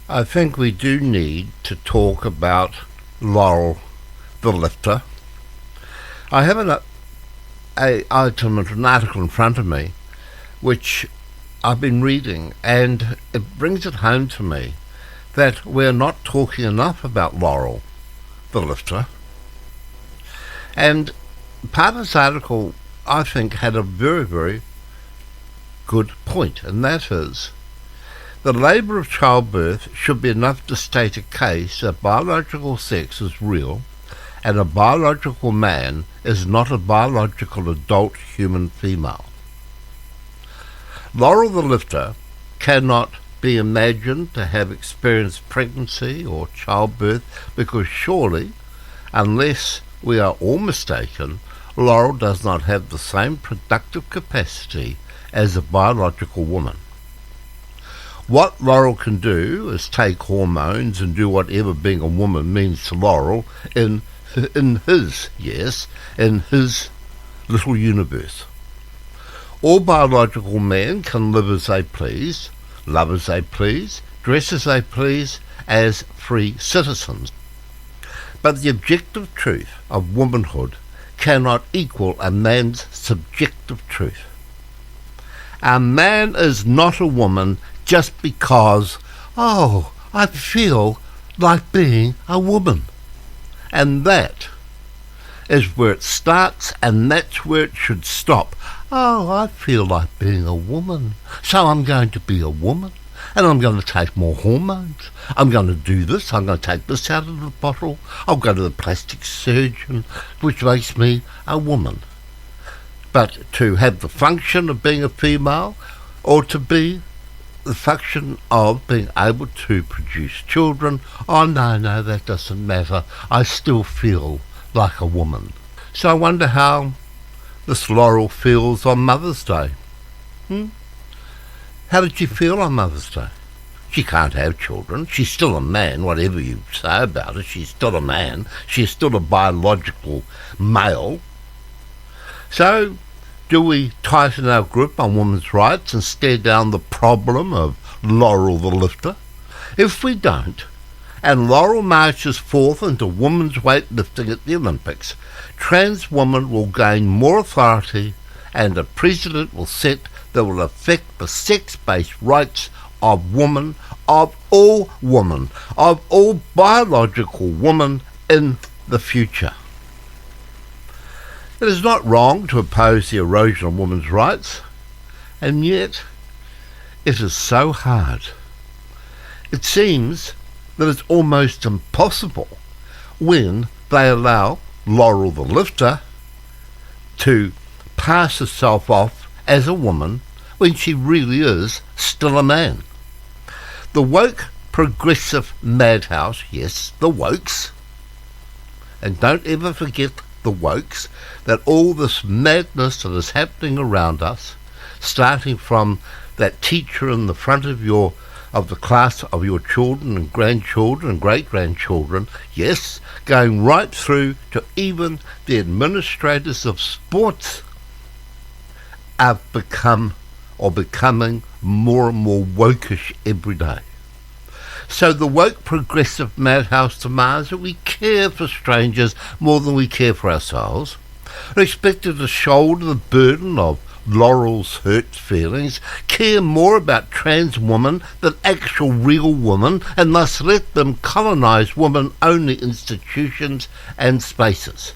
I think we do need to talk about Laurel the lifter. I have an article in front of me which I've been reading, and it brings it home to me that we're not talking enough about Laurel the lifter. And part of this article, I think, had a very, very good point, and that is the labour of childbirth should be enough to state a case that biological sex is real and a biological man is not a biological adult human female. Laurel the lifter cannot be imagined to have experienced pregnancy or childbirth because surely, unless we are all mistaken, Laurel does not have the same productive capacity as a biological woman. What Laurel can do is take hormones and do whatever being a woman means to Laurel in his little universe. All biological men can live as they please, love as they please, dress as they please, as free citizens. But the objective truth of womanhood cannot equal a man's subjective truth. A man is not a woman just because, I feel like being a woman. And that is where it starts, and that's where it should stop. I feel like being a woman, so I'm going to be a woman, and I'm going to take more hormones. I'm going to do this, I'm going to take this out of the bottle. I'll go to the plastic surgeon, which makes me a woman. But to have the function of being a female, or to be the function of being able to produce children, no, that doesn't matter. I still feel like a woman. So I wonder how this Laurel feels on Mother's Day. How did she feel on Mother's Day? She can't have children. She's still a man, whatever you say about her. She's still a man. She's still a biological male. So do we tighten our grip on women's rights and stare down the problem of Laurel the lifter? If we don't, and Laurel marches forth into women's weightlifting at the Olympics, trans women will gain more authority and a precedent will set that will affect the sex-based rights of women, of all biological women in the future. It is not wrong to oppose the erosion of women's rights, and yet it is so hard. It seems that it's almost impossible when they allow Laurel the lifter to pass herself off as a woman when she really is still a man. The woke progressive madhouse, yes, the wokes, and don't ever forget the wokes, that all this madness that is happening around us, starting from that teacher in the front of the class of your children and grandchildren and great-grandchildren, yes, going right through to even the administrators of sports, are becoming more and more wokish every day. So the woke progressive madhouse demands that we care for strangers more than we care for ourselves. We're expected to shoulder the burden of Laurel's hurt feelings, care more about trans women than actual real women, and thus let them colonise women-only institutions and spaces.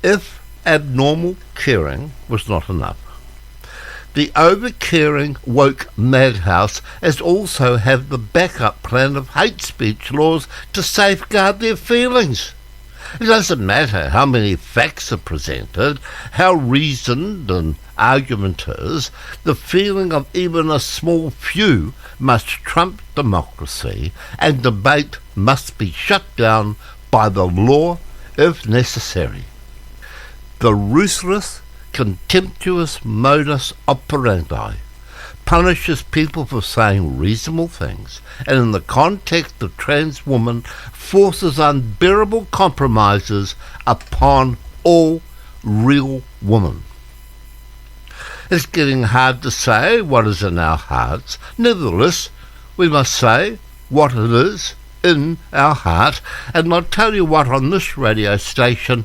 If abnormal caring was not enough, the over-caring woke madhouse has also have the backup plan of hate speech laws to safeguard their feelings. It doesn't matter how many facts are presented, how reasoned an argument is, the feeling of even a small few must trump democracy, and debate must be shut down by the law if necessary. The ruthless, contemptuous modus operandi punishes people for saying reasonable things, and in the context of trans women forces unbearable compromises upon all real women. It's getting hard to say what is in our hearts. Nevertheless, we must say what it is in our heart. And I'll tell you what, on this radio station,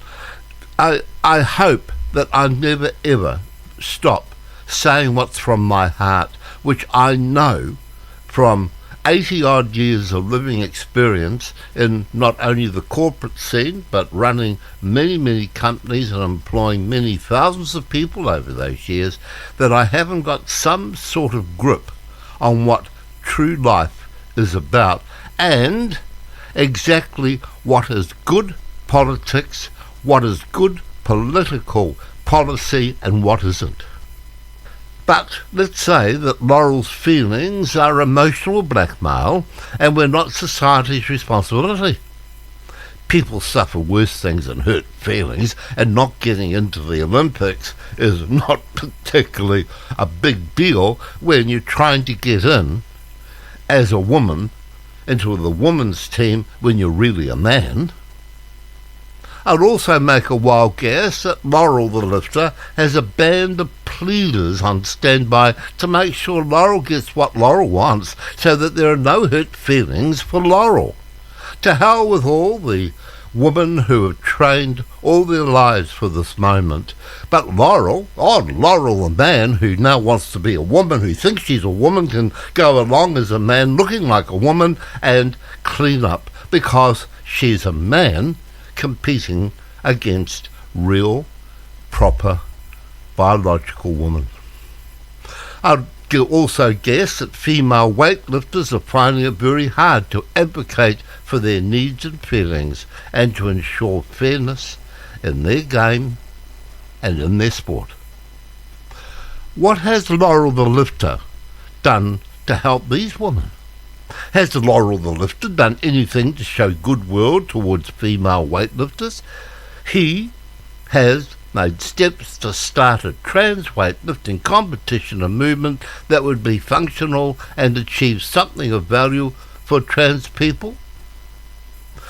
I hope that I never ever stop saying what's from my heart, which I know from 80 odd years of living experience in not only the corporate scene but running many companies and employing many thousands of people over those years, that I haven't got some sort of grip on what true life is about and exactly what is good politics, what is good political policy and what isn't. But let's say that Laurel's feelings are emotional blackmail and we're not society's responsibility. People suffer worse things than hurt feelings, and not getting into the Olympics is not particularly a big deal when you're trying to get in as a woman into the women's team when you're really a man. I'd also make a wild guess that Laurel the lifter has a band of pleaders on standby to make sure Laurel gets what Laurel wants, so that there are no hurt feelings for Laurel. To hell with all the women who have trained all their lives for this moment. But Laurel the man who now wants to be a woman, who thinks she's a woman, can go along as a man looking like a woman and clean up because she's a man competing against real, proper, biological women. I'd also guess that female weightlifters are finding it very hard to advocate for their needs and feelings and to ensure fairness in their game and in their sport. What has Laurel the lifter done to help these women? Has Laurel the lifter done anything to show goodwill towards female weightlifters? He has made steps to start a trans weightlifting competition and movement that would be functional and achieve something of value for trans people.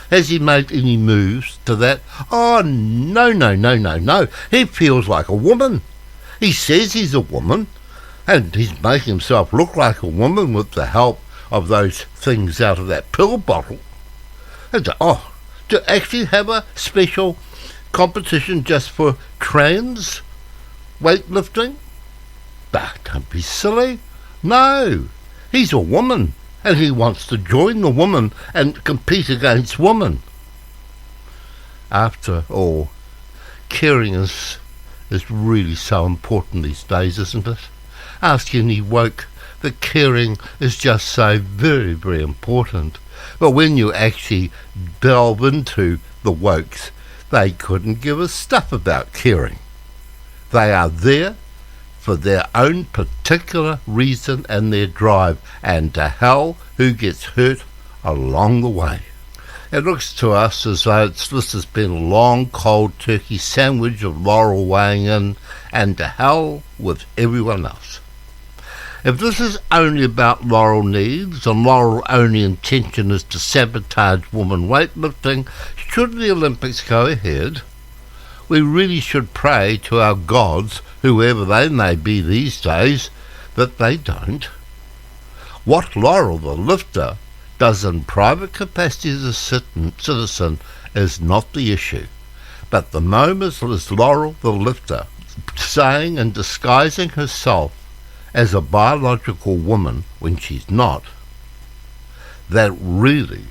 Has he made any moves to that? Oh, no. He feels like a woman. He says he's a woman, and he's making himself look like a woman with the help of those things out of that pill bottle. And to actually have a special competition just for trans weightlifting? Don't be silly. No, he's a woman, and he wants to join the woman and compete against women. After all, caring is really so important these days, isn't it? Ask any woke that caring is just so very important. But when you actually delve into the wokes, they couldn't give a stuff about caring. They are there for their own particular reason and their drive, and to hell who gets hurt along the way. It looks to us as though this has been a long cold turkey sandwich of Laurel weighing in, and to hell with everyone else. If this is only about Laurel needs, and Laurel's only intention is to sabotage women weightlifting, should the Olympics go ahead, we really should pray to our gods, whoever they may be these days, that they don't. What Laurel the lifter does in private capacity as a citizen is not the issue, but the moment is Laurel the lifter saying and disguising herself as a biological woman when she's not, that really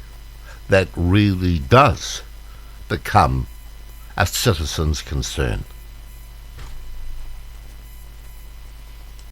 does become a citizen's concern.